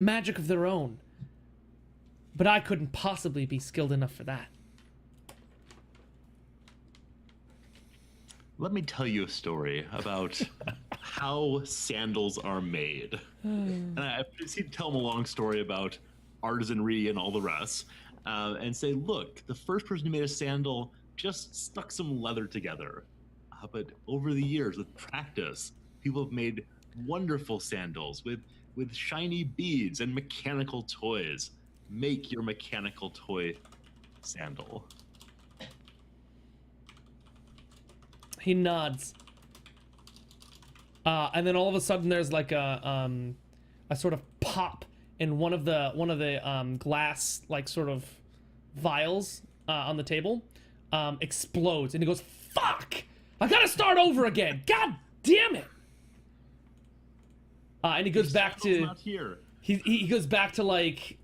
magic of their own. But I couldn't possibly be skilled enough for that. Let me tell you a story about how sandals are made. And I proceed to tell them a long story about artisanry and all the rest, and say, look, the first person who made a sandal just stuck some leather together. But over the years, with practice, people have made wonderful sandals with shiny beads and mechanical toys. Make your mechanical toy sandal. He nods. And then all of a sudden there's like a sort of pop in one of the glass like sort of vials on the table. Explodes and he goes, fuck! I gotta start over again! God damn it! And he goes back to not here. he goes back to like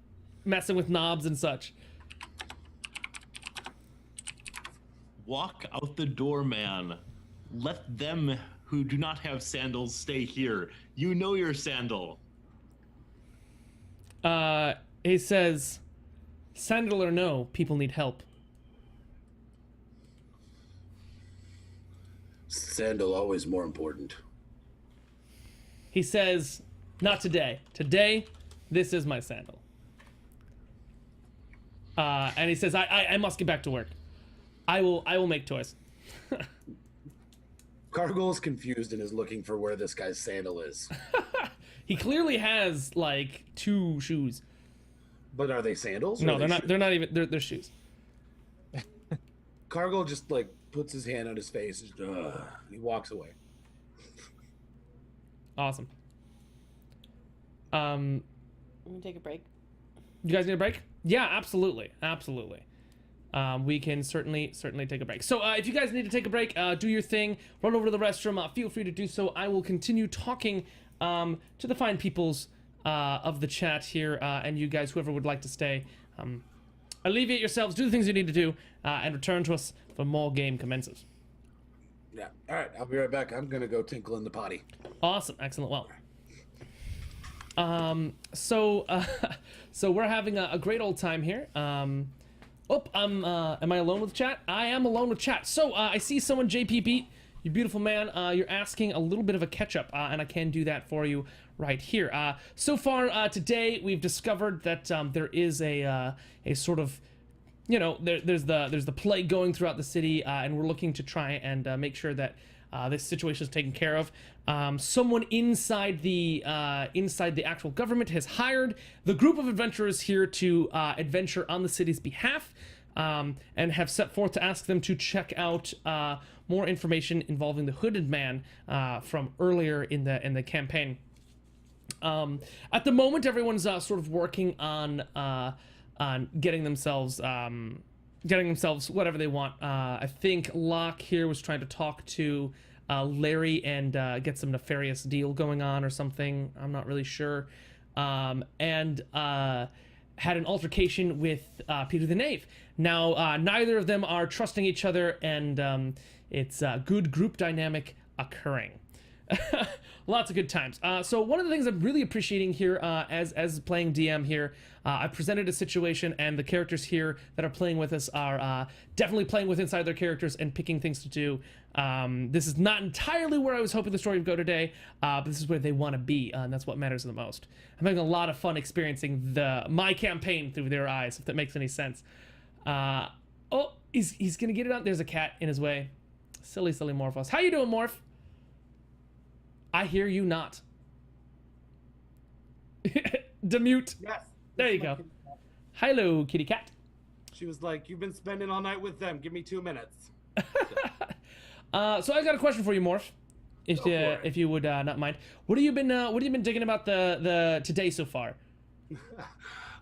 messing with knobs and such. Walk out the door, man. Let them who do not have sandals stay here. You know your sandal. He says, sandal or no, people need help. Sandal always more important. He says, not today. Today, this is my sandal. And he says, I must get back to work. I will make toys. Cargill is confused and is looking for where this guy's sandal is. He clearly has like 2 shoes. But are they sandals? No, they're they not. shoes? They're not even. They're shoes. Cargill just like puts his hand on his face. And he walks away. Awesome. I'm gonna take a break. You guys need a break? Yeah, absolutely, absolutely. We can certainly take a break. So if you guys need to take a break, do your thing. Run over to the restroom. Feel free to do so. I will continue talking to the fine peoples of the chat here, and you guys, whoever would like to stay. Alleviate yourselves, do the things you need to do, and return to us for more game commences. Yeah. All right. I'll be right back. I'm gonna go tinkle in the potty. Awesome, excellent. Well, so we're having a great old time here. Am I alone with chat? I am alone with chat. So I see someone, JP Beat, you beautiful man. You're asking a little bit of a catch up, and I can do that for you right here. So far today, we've discovered that there is a sort of, you know, there's the plague going throughout the city, and we're looking to try and make sure that this situation is taken care of. Someone inside the actual government has hired the group of adventurers here to adventure on the city's behalf, and have set forth to ask them to check out more information involving the hooded man from earlier in the campaign. At the moment, everyone's sort of working on getting themselves whatever they want. I think Locke here was trying to talk to Larry and get some nefarious deal going on or something. I'm not really sure. And had an altercation with Peter the Knave. Now, neither of them are trusting each other, and it's a good group dynamic occurring. Lots of good times. So one of the things I'm really appreciating here as playing DM here, I presented a situation, and the characters here that are playing with us are definitely playing with inside their characters and picking things to do. This is not entirely where I was hoping the story would go today, but this is where they want to be, and that's what matters the most. I'm having a lot of fun experiencing my campaign through their eyes, if that makes any sense. Oh, he's gonna get it out. There's a cat in his way. Silly Morphos. How you doing, Morph? I hear you not. Demute. Yes. There you go. Hello, kitty cat. She was like, "You've been spending all night with them. Give me 2 minutes." So I got a question for you, Morph. If you would not mind. What have you been digging about the today so far?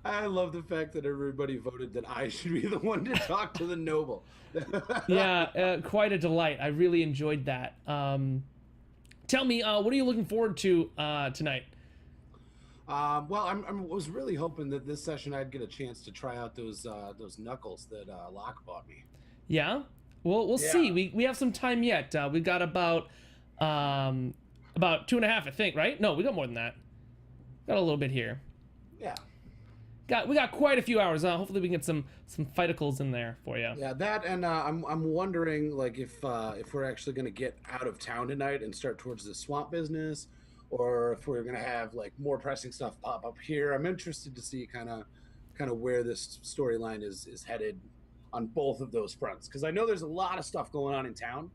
I love the fact that everybody voted that I should be the one to talk to the noble. Yeah, quite a delight. I really enjoyed that. Tell me, what are you looking forward to tonight? Well, I was really hoping that this session I'd get a chance to try out those knuckles that Locke bought me. Yeah? Well, we'll see. We have some time yet. We got about 2.5, I think, right? No, we got more than that. Got a little bit here. Yeah. We got quite a few hours. Hopefully we can get some fighticles in there for you. Yeah, that and I'm wondering like if we're actually gonna get out of town tonight and start towards the swamp business, or if we're gonna have like more pressing stuff pop up here. I'm interested to see kind of where this storyline is headed on both of those fronts, because I know there's a lot of stuff going on in town.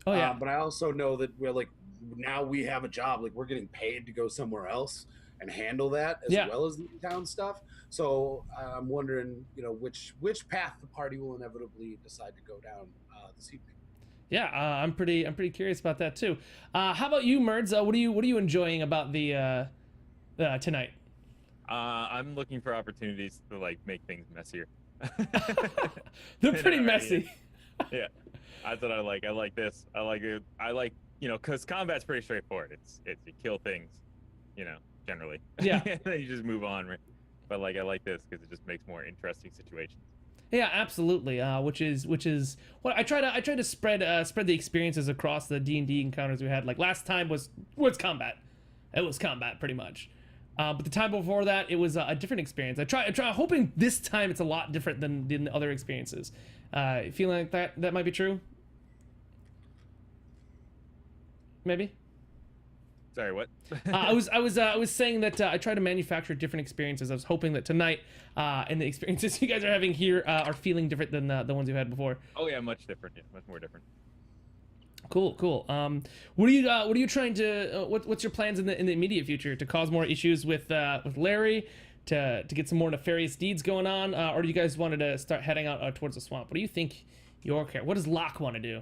Oh yeah. But I also know that we're like now we have a job, like we're getting paid to go somewhere else and handle that as well as the town stuff. So I'm wondering, which path the party will inevitably decide to go down this evening. Yeah, I'm pretty curious about that too. How about you, Merds? What are you enjoying about the tonight? I'm looking for opportunities to like make things messier. They're pretty messy. Yeah, that's what I like. I like this. I like it. I like, because combat's pretty straightforward. It's you kill things, generally. Yeah. And then you just move on, right? But like I like this because it just makes more interesting situations. Yeah, absolutely. Which is what I try to spread the experiences across the D&D encounters we had. Like last time was combat. It was combat pretty much. But the time before that, it was a different experience. I try hoping this time it's a lot different than the other experiences. Feeling like that might be true. Maybe. Sorry, what? I was saying that I try to manufacture different experiences. I was hoping that tonight and the experiences you guys are having here are feeling different than the ones you had before. Oh yeah, much different. Yeah, much more different. Cool. What are you trying to? What's your plans in the immediate future to cause more issues with Larry, to get some more nefarious deeds going on, or do you guys wanted to start heading out towards the swamp? What do you think? What does Locke want to do?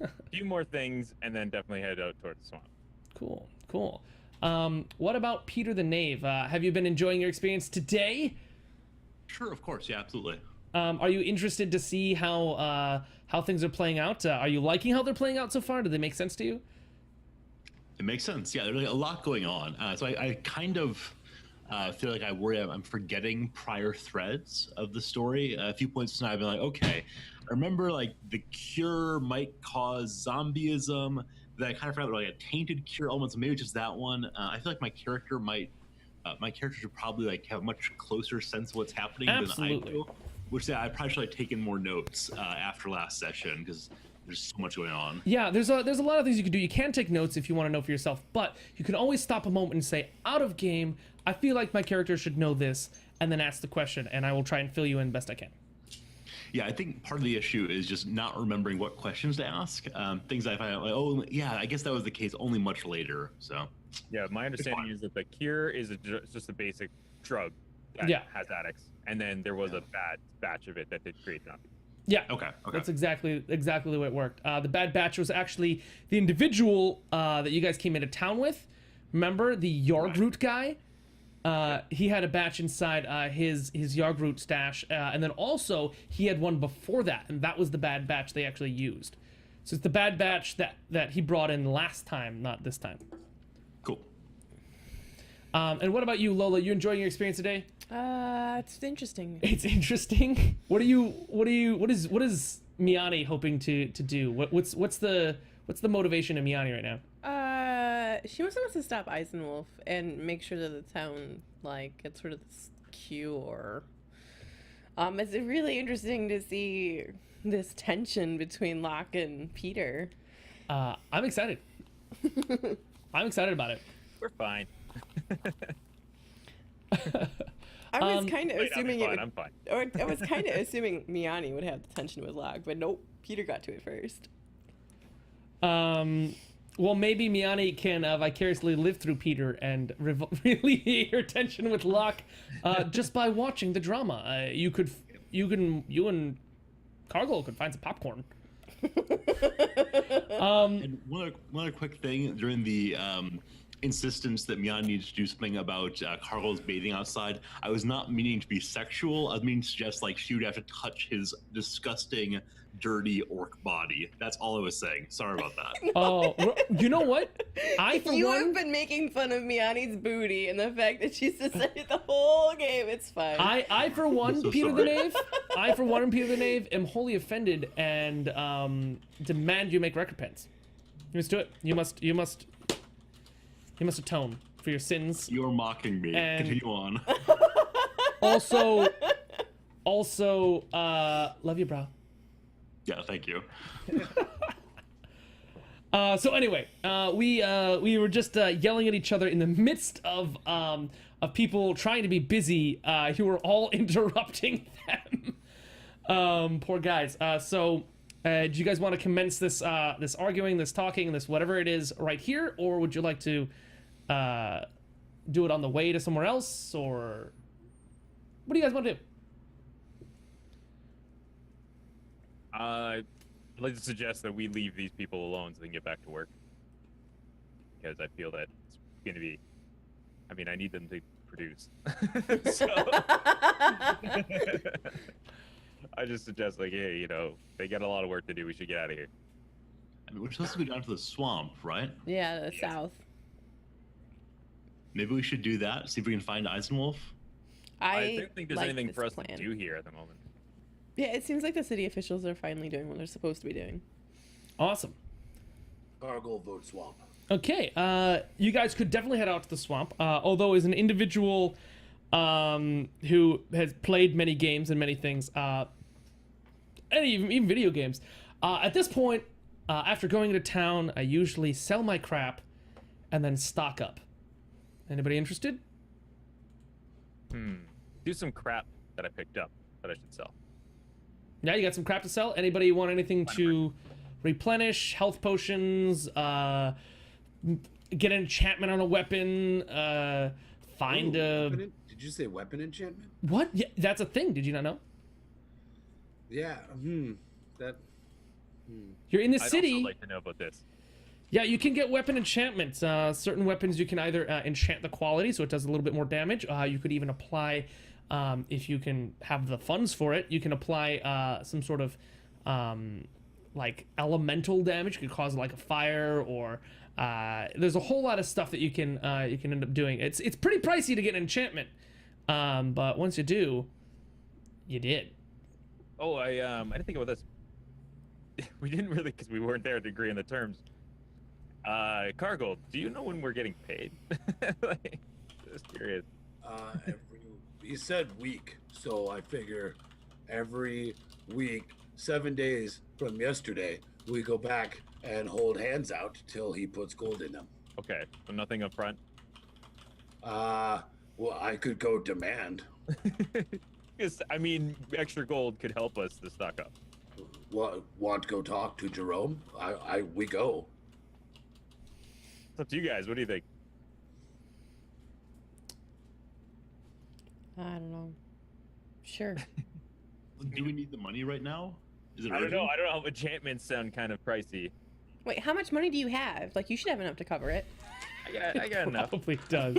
A few more things, and then definitely head out towards the swamp. Cool. What about Peter the Knave? Have you been enjoying your experience today? Sure, of course. Yeah, absolutely. Are you interested to see how things are playing out? Are you liking how they're playing out so far? Do they make sense to you? It makes sense. Yeah, there's like a lot going on. So I kind of feel like I worry I'm forgetting prior threads of the story. A few points tonight I've been like, okay, I remember like the cure might cause zombieism. That I kind of forgot like a tainted cure element, so maybe just that one. I feel like my character should probably like have a much closer sense of what's happening than I do. Which I probably should have taken more notes after last session because there's so much going on. Yeah, there's a lot of things you can do. You can take notes if you want to know for yourself, but you can always stop a moment and say, out of game, I feel like my character should know this, and then ask the question, and I will try and fill you in best I can. Yeah, I think part of the issue is just not remembering what questions to ask. Things I find out like, oh, yeah, I guess that was the case only much later. So. Yeah, my understanding is that the cure is just a basic drug that has addicts, and then there was a bad batch of it that did create zombies. Yeah. Okay. That's exactly the way it worked. The bad batch was actually the individual that you guys came into town with. Remember the Yargroot guy? He had a batch inside his Yargroot stash, and then also he had one before that, and that was the bad batch they actually used. So it's the bad batch that he brought in last time, not this time. Cool. And what about you, Lola? You enjoying your experience today? It's interesting. It's interesting. What is Miani hoping to do? What's the motivation of Miani right now? She wants to stop Eisenwolf and make sure that the town gets rid of this cure. It's really interesting to see this tension between Locke and Peter. I'm excited. I'm excited about it. We're fine. I was kind of assuming I'm fine. Or I was kind of assuming Miani would have the tension with Locke, but nope, Peter got to it first. Well, maybe Miani can vicariously live through Peter and relieve your tension with Locke just by watching the drama. You and Cargill could find some popcorn. And one other quick thing during the insistence that Mian needs to do something about Carl's bathing outside. I was not meaning to be sexual. I was meaning to suggest she would have to touch his disgusting, dirty orc body. That's all I was saying. Sorry about that. Oh, you know what? You have been making fun of Miani's booty and the fact that she's decided the whole game. It's fine. I for one, so Peter sorry. the Knave, am wholly offended and demand you make recompense. You must do it. You must atone for your sins. You're mocking me. And- Continue on. Also, love you, bro. Yeah, thank you. So anyway, we were just yelling at each other in the midst of people trying to be busy, who were all interrupting them. Poor guys. So, do you guys want to commence this this arguing, this talking, this whatever it is right here, or would you like to do it on the way to somewhere else, or what do you guys want to do? I'd like to suggest that we leave these people alone so they can get back to work. Because I feel that it's going to be... I mean, I need them to produce. So... I just suggest, like, hey, you know, they got a lot of work to do. We should get out of here. I mean, we're supposed to go down to the swamp, right? Yeah, the south. Maybe we should do that. See if we can find Eisenwolf. I don't think there's like anything this for us plan. to do here at the moment. Yeah, it seems like the city officials are finally doing what they're supposed to be doing. Awesome. Gargle vote swamp. Okay, you guys could definitely head out to the swamp. Although as an individual who has played many games and many things, and even video games, at this point, after going into town, I usually sell my crap and then stock up. Anybody interested? Do some crap that I picked up that I should sell. Yeah, you got some crap to sell? Anybody want anything to replenish? Health potions? Get an enchantment on a weapon? Find a... Did you say weapon enchantment? What? Yeah, that's a thing. Did you not know? Yeah. That. You're in the I'd city. also like to know about this. Yeah, you can get weapon enchantments. Certain weapons you can either enchant the quality, so it does a little bit more damage. You could even apply, if you can have the funds for it, you can apply some sort of like elemental damage. You could cause like a fire, or there's a whole lot of stuff that you can end up doing. It's pretty pricey to get an enchantment, but once you do, you did. Oh, I didn't think about this. We didn't really, because we weren't there to agree on the terms. Cargo, do you know when we're getting paid? Like, just curious. He said week, so I figure every week, 7 days from yesterday, we go back and hold hands out till he puts gold in them. Okay, so nothing up front. Well, I could go demand. Because, I mean, extra gold could help us to stock up. Want to go talk to Jerome? We go. It's up to you guys. What do you think? I don't know. Sure. Do we need the money right now? Is it I don't urgent? know. I don't know. Enchantments sound kind of pricey. Wait, how much money do you have? Like, you should have enough to cover it. I got enough. Probably does.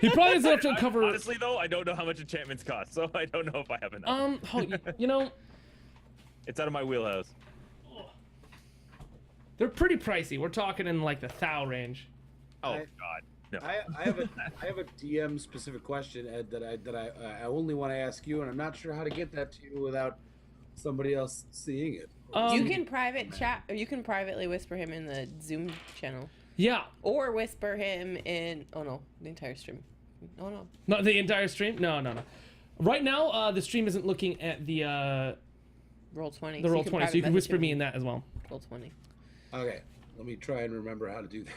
He probably has enough to cover. Honestly, though, I don't know how much enchantments cost, so I don't know if I have enough. You know, It's out of my wheelhouse. they're pretty pricey. We're talking in like the thou range. Oh I- God, no. I have a DM specific question, Ed, that I only want to ask you, and I'm not sure how to get that to you without somebody else seeing it. You can private chat, or you can privately whisper him in the Zoom channel, Yeah. or whisper him in. Oh no, the entire stream. Oh no. Not the entire stream. No. Right now, the stream isn't looking at the Roll20. roll 20, so you can whisper me in that as well. Roll20. Okay, let me try and remember how to do that.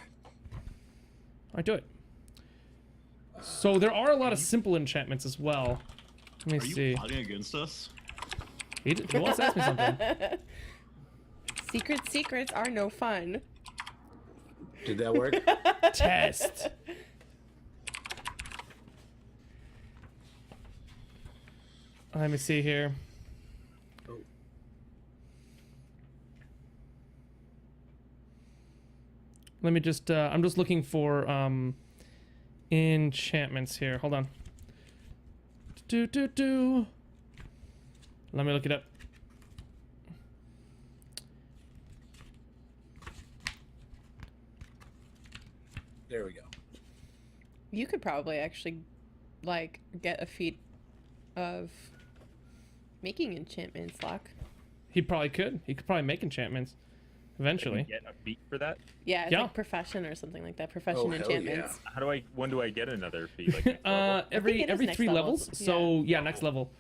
All right, do it. So there are a lot of simple enchantments as well. Let me Are see. you plotting against us? He wants to ask me something. Secrets are no fun. Did that work? Test. Let me see here. Oh. Let me just, I'm just looking for enchantments here. Hold on. Let me look it up. There we go. You could probably actually, like, get a feat of making enchantments, Locke. He probably could. He could probably make enchantments. eventually. Get a feat for that? Yeah, it's Yeah. like profession or something like that. Profession hell enchantments. When do I get another feat? Like next level? Every it is next 3 level. levels. So yeah, next level.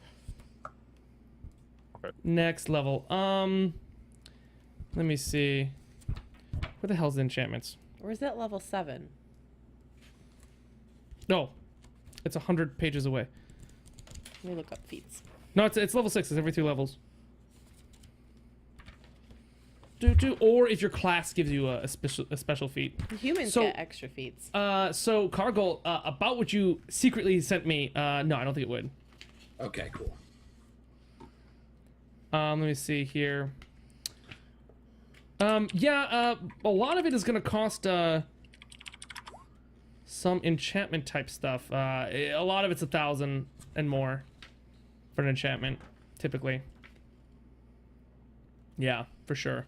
Okay. Next level. Let me see. Where the hell's the enchantments? Or is that level 7? No, it's 100 pages away. Let me look up feats. No, it's level 6. It's every 3 levels. Or if your class gives you a special feat. Humans So- get extra feats. So Cargol, about what you secretly sent me. No, I don't think it would. Okay, cool. Let me see here. Yeah, a lot of it is gonna cost some enchantment type stuff. A lot of it's 1,000 and more for an enchantment, typically. Yeah, for sure.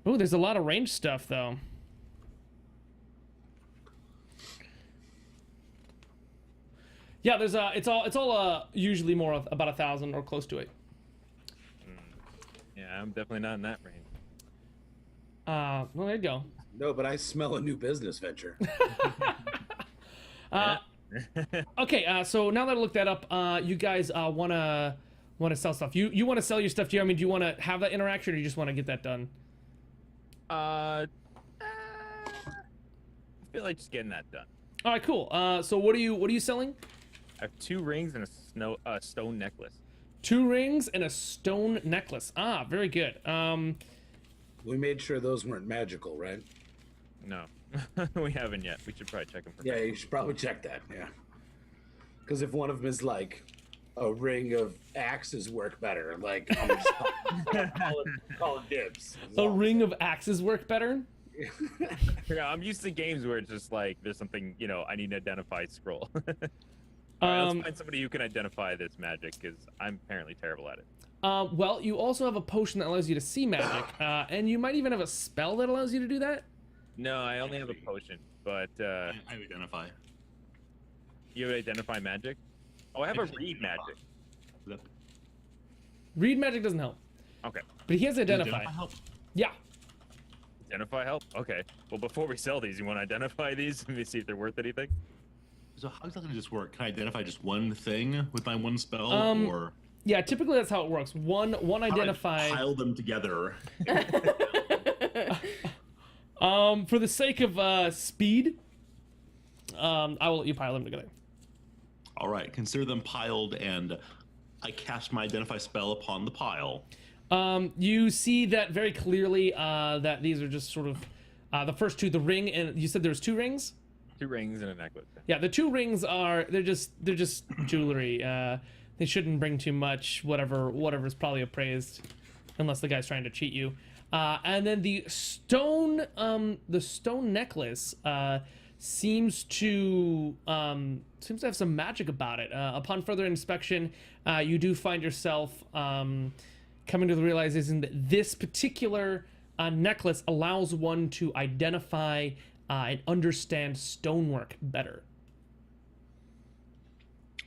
Oh, there's a lot of range stuff though. Yeah, there's it's all usually more of about 1,000 or close to it. Yeah, I'm definitely not in that range. Well, there you go. No, but I smell a new business venture. Okay, so now that I looked that up, you guys wanna sell stuff. You want to sell your stuff to you? I mean, do you want to have that interaction, or you just want to get that done? I feel like just getting that done. All right, cool. So what are you selling? I have 2 rings and a stone necklace. 2 rings and a stone necklace. Ah, very good. We made sure those weren't magical, right? No, we haven't yet. We should probably check them for. Yeah, you should probably check that. Yeah. Because if one of them is like a ring of axes work better, like I'm just calling dibs. A ring of axes work better. Yeah, I'm used to games where it's just like there's something, I need to identify scroll. All right, let's find somebody who can identify this magic, because I'm apparently terrible at it. Well, you also have a potion that allows you to see magic, and you might even have a spell that allows you to do that. No, I only have a potion, but I identify. you have identify magic? Oh, I have a read magic. Read magic doesn't help, Okay. but he has identify. Help? Yeah. Identify help? Okay. Well, before we sell these, you want to identify these and see if they're worth anything? So how exactly does this work? Can I identify just one thing with my one spell, or Yeah, typically that's how it works. One how do I identify. pile them together? For the sake of speed, I will let you pile them together. All right, consider them piled, and I cast my identify spell upon the pile. You see that very clearly. That these are just sort of the first 2, the ring, and you said there's 2 rings. 2 rings and a necklace. Yeah, the 2 rings are they're just jewelry. They shouldn't bring too much. Whatever's probably appraised, unless the guy's trying to cheat you. And then the stone necklace seems to have some magic about it. Upon further inspection, you do find yourself coming to the realization that this particular necklace allows one to identify and understand stonework better.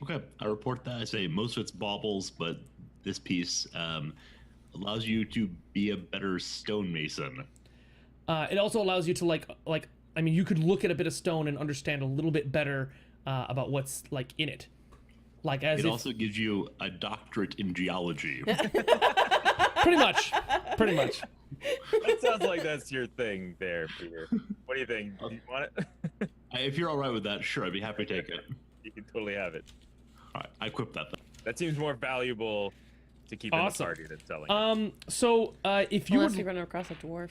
Okay, I report that. I say most of it's baubles, but this piece allows you to be a better stonemason. It also allows you to I mean, you could look at a bit of stone and understand a little bit better about what's like in it. Like as It if, also gives you a doctorate in geology. pretty much. That sounds like that's your thing there, Peter. What do you think? Do you want it? If you're all right with that, sure, I'd be happy to take it. You can totally have it. All right, I equip that then. That seems more valuable to keep in Awesome. the party than selling. So if you Unless would, you run across a dwarf.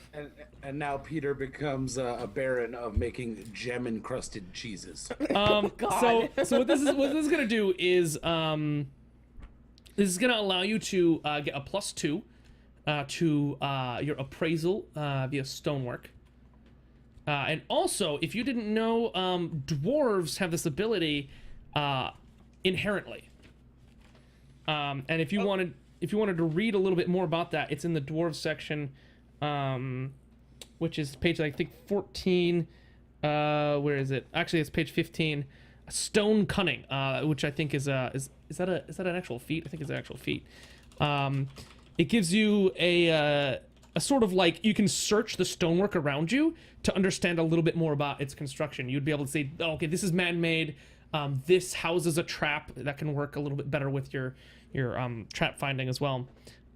And now Peter becomes a baron of making gem-encrusted cheeses. so God. what this is gonna do is this is gonna allow you to get a +2 to your appraisal via stonework. And also, if you didn't know, dwarves have this ability inherently. And if you wanted to read a little bit more about that, it's in the dwarves section, which is page I think 14. Where is it? Actually, it's page 15. Stone Cunning, which I think is that an actual feat? I think it's an actual feat. It gives you a sort of like, you can search the stonework around you to understand a little bit more about its construction. You'd be able to say, oh, okay, this is man-made. This houses a trap that can work a little bit better with your trap finding as well.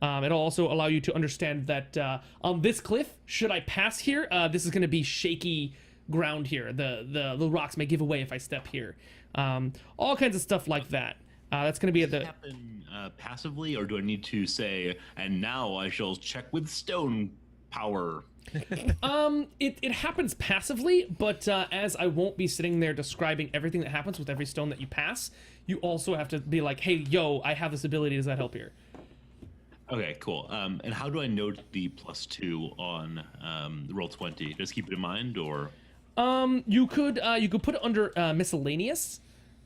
It'll also allow you to understand that on this cliff, should I pass here, this is going to be shaky ground here. The rocks may give away if I step here. All kinds of stuff like that. That's going to be Does it happen passively, or do I need to say, and now I shall check with stone power? It happens passively, but as I won't be sitting there describing everything that happens with every stone that you pass, you also have to be like, hey, yo, I have this ability. Does that help here? Okay, cool. And how do I note the +2 on roll 20? Just keep it in mind, or? You could put it under miscellaneous,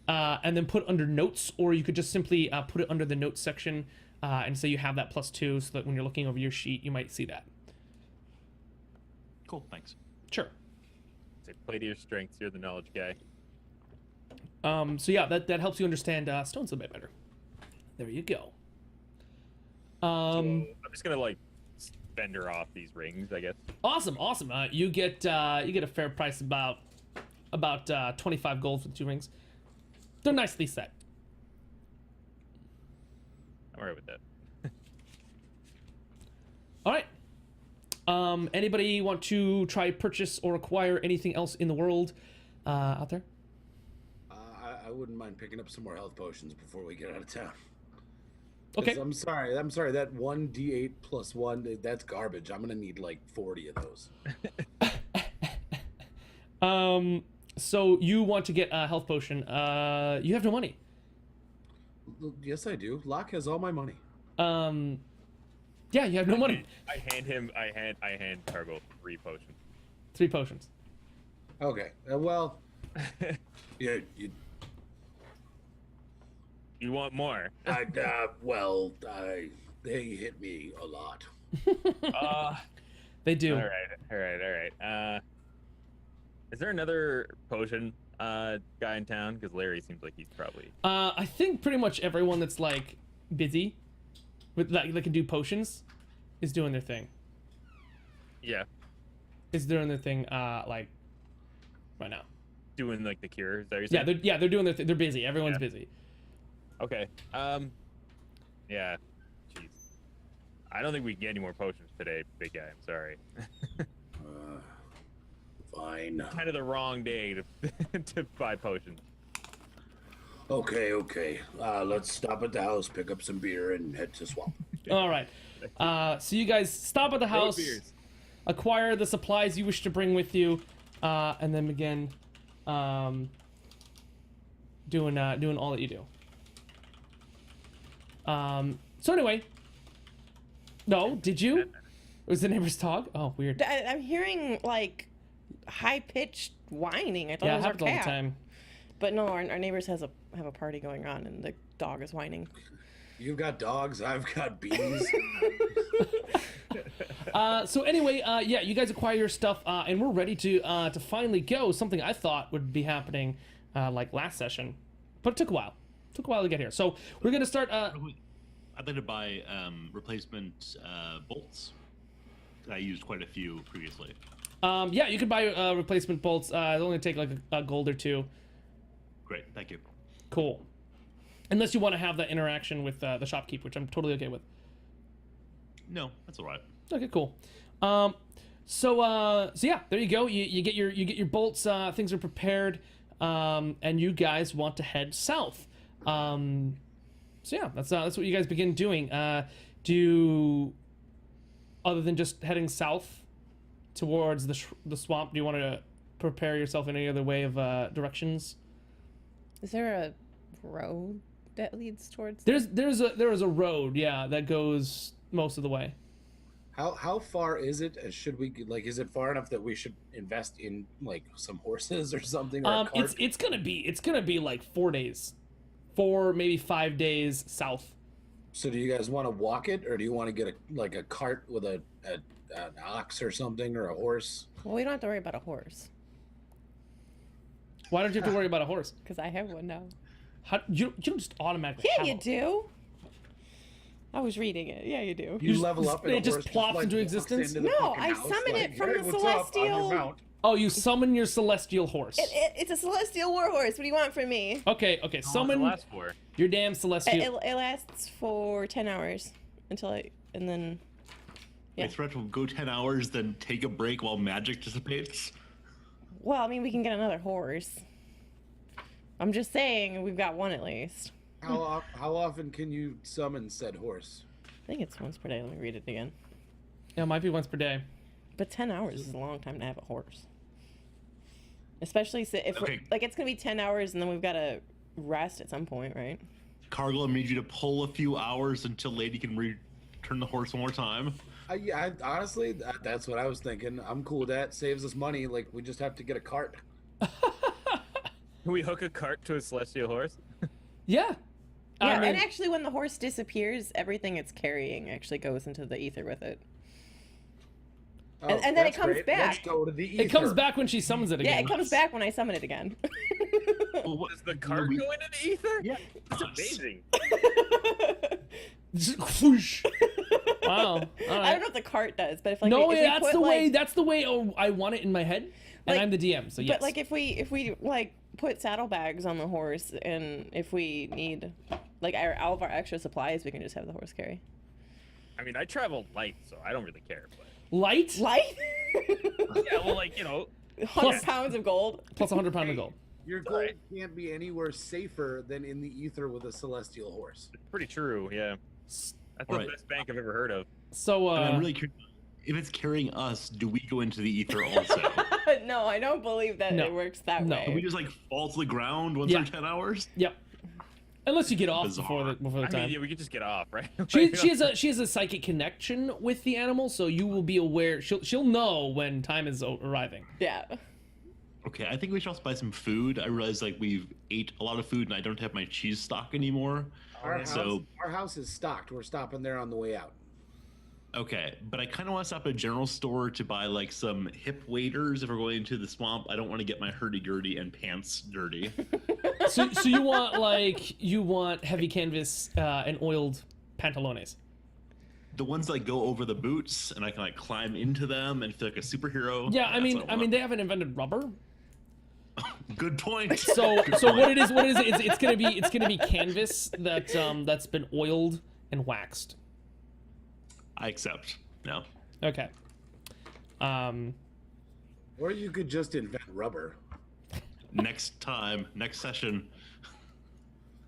and then put under notes, or you could just simply put it under the notes section, and say you have that +2, so that when you're looking over your sheet, you might see that. Cool, thanks. Sure. Say, play to your strengths. You're the knowledge guy. So yeah, that helps you understand stones a bit better. There you go. So I'm just gonna like vendor off these rings, I guess. Awesome. You get a fair price, about 25 gold for the 2 rings. They're nicely set. I'm alright with that. All right. Anybody want to try purchase or acquire anything else in the world out there? I wouldn't mind picking up some more health potions before we get out of town. Okay. I'm sorry. That 1d8 + 1, that's garbage. I'm gonna need like 40 of those. So you want to get a health potion? You have no money. Yes, I do. Locke has all my money. Yeah, you have no money. I hand Cargo 3 potions. 3 potions. Okay. Well, yeah. You want more? They hit me a lot. They do. All right. Is there another potion guy in town? Because Larry seems like he's probably. I think pretty much everyone that's like busy with that can do potions is doing their thing. Yeah. Is doing their thing like right now. Doing like the cure. Is that what you're saying? They're doing their thing. They're busy. Everyone's Yeah. busy. Okay. Yeah. Jeez. I don't think we can get any more potions today, big guy. I'm sorry. Fine. Kind of the wrong day to buy potions. Okay. Let's stop at the house, pick up some beer, and head to swamp. All right. So you guys stop at the house, beers. acquire the supplies you wish to bring with you, and then begin doing all that you do. So anyway, no, did you? Was the neighbor's talk? Oh, weird. I'm hearing like high-pitched whining. I thought Yeah, it it was our happens all the cat. time. But no, our neighbors have a party going on, and the dog is whining. You've got dogs, I've got bees. So anyway, yeah, you guys acquire your stuff, and we're ready to finally go. Something I thought would be happening like last session, but it took a while. Took a while to get here. So we're gonna start. I'd like to buy replacement bolts. I used quite a few previously. Yeah, you can buy replacement bolts. It'll only take like a gold or 2. Great, thank you. Cool. Unless you want to have that interaction with the shopkeep, which I'm totally okay with. No, that's all right. Okay, cool. So yeah, there you go. You get your bolts. Things are prepared, and you guys want to head south. So yeah, that's what you guys begin doing. Other than just heading south towards the swamp, do you want to prepare yourself in any other way of directions? Is there a road that leads towards? There is a road, yeah, that goes most of the way. How far is it? Should we is it far enough that we should invest in like some horses or something? Or a cart? It's gonna be like 4 days, 4 maybe 5 days south. So do you guys want to walk it, or do you want to get a cart with an ox or something, or a horse? Well, we don't have to worry about a horse. Why don't you have to worry about a horse? Because I have one now. How, you don't just automatically Yeah, have you a- do. I was reading it. Yeah, you do. You level up and it a just horse plops like, into walks existence? into the No, fucking I house, summon like, it from "Hey, the what's up? I'm your celestial- mount." Oh, you summon your celestial horse. It's a celestial warhorse. What do you want from me? Okay, How long does it summon last for? your damn celestial. It lasts for 10 hours and then. Yeah. My threat will go 10 hours, then take a break while magic dissipates. Well, I mean, we can get another horse. I'm just saying, we've got one at least. How often can you summon said horse? I think it's once per day. Let me read it again. Yeah, it might be once per day. But 10 hours is a long time to have a horse. Especially if Okay. it's going to be 10 hours and then we've got to rest at some point, right? Cargill, I need you to pull a few hours until Lady can return the horse one more time. I honestly, that's what I was thinking. I'm cool with that. Saves us money. Like, we just have to get a cart. Can we hook a cart to a celestial horse? Yeah. Yeah, I mean, and actually when the horse disappears, everything it's carrying actually goes into the ether with it. Oh, And then it that's comes great. back. Let's go to the ether. it comes back when she summons it again. Yeah, it comes back when I summon it again. Well, what Does the cart we- go into the ether? Yeah. That's amazing. Just whoosh. Wow. All I right. don't know what the cart does, but if like No, if we that's put, the way. like, That's the way. Oh, I want it in my head, and Like, I'm the DM. So yes. But like if we like put saddlebags on the horse, and if we need like all of our extra supplies, we can just have the horse carry. I mean, I travel light, so I don't really care. But Light Light. yeah, well, like, you know, 100 pounds of gold. plus 100 pound of gold. Your gold can't be anywhere safer than in the ether with a celestial horse. it's pretty true. Yeah, that's the Alright. best bank I've ever heard of. So And I'm really curious. If it's carrying us, do we go into the ether also? No, I don't believe that No. it works that No. way. Do we just like fall to the ground once Yeah. every 10 hours? yep. Unless you get off Bizarre. before the I time. mean, yeah, we could just get off, right? She has a psychic connection with the animal, so you will be aware. She'll know when time is arriving. Yeah. Okay, I think we should also buy some food. I realize like we've ate a lot of food and I don't have my cheese stock anymore. Our house is stocked. We're stopping there on the way out. Okay, but I kind of want to stop at a general store to buy like some hip waders if we're going into the swamp. I don't want to get my hurdy-gurdy and pants dirty. So you want heavy canvas and oiled pantalones. The ones that go over the boots and I can like climb into them and feel like a superhero. Yeah, I That's mean what want. they haven't invented rubber. Good point. So Good so point. what it is it's gonna be canvas that that's been oiled and waxed. I accept. No. Okay. Or you could just invent rubber. Next time, next session.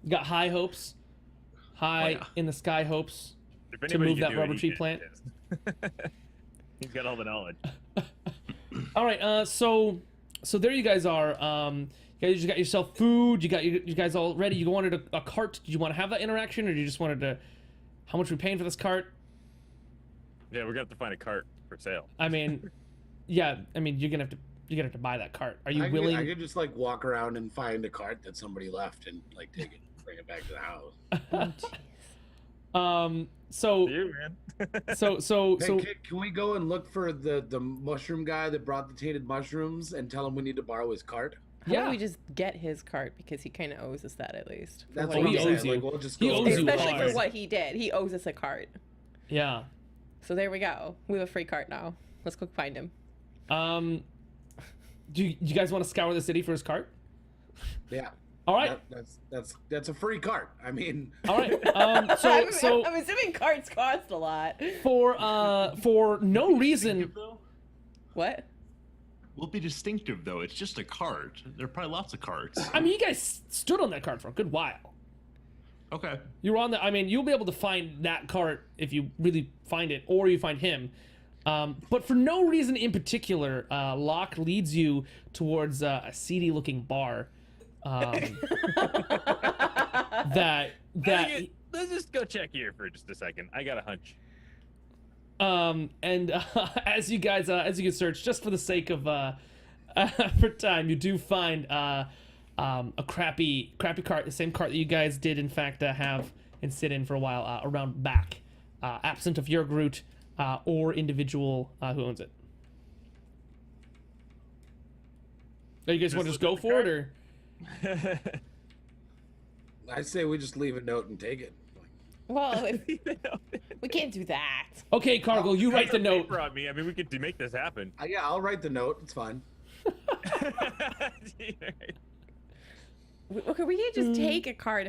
Got high hopes. High yeah. in the sky hopes. If to anybody move could that do it, rubber he tree did. plant. He's got all the knowledge. All right. So there you guys are. You guys got yourself food. You guys all ready. You wanted a cart. Did you want to have that interaction, or you just wanted to? How much are we paying for this cart? Yeah, we're gonna have to find a cart for sale. I mean, yeah. I mean, you're gonna have to buy that cart. Are you willing? I could just like walk around and find a cart that somebody left and like take it, and bring it back to the house. So You, man. so Hey, can we go and look for the mushroom guy that brought the tainted mushrooms and tell him we need to borrow his cart? How Yeah. about we just get his cart because he kind of owes us that at least. for That's what what he I'm saying. owes you. Like, we'll just He go owes you there. Especially hard. for what he did. He owes us a cart. yeah. So there we go. We have a free cart now. Let's go find him. Do you guys want to scour the city for his cart? Yeah. All right. That's a free cart. I mean, All right. So I'm assuming carts cost a lot. for no reason. What? Will be distinctive though. It's just a cart. There are probably lots of carts. I mean, you guys stood on that cart for a good while. Okay. You were on the. I mean, you'll be able to find that cart if you really find it, or you find him. But for no reason in particular, Locke leads you towards a seedy-looking bar. That Let's just go check here for just a second. I got a hunch. and as you guys search, just for the sake of for time, you do find a crappy cart, the same cart that you guys did in fact have and sit in for a while around back, absent of your Groot or individual who owns it. You guys want to just go for it, or? I say we just leave a note and take it. Well, we can't do that. Okay, Cargill, you write the note. Paper on me. I mean, we could make this happen. Yeah, I'll write the note. It's fine. Okay, we can't just take a card.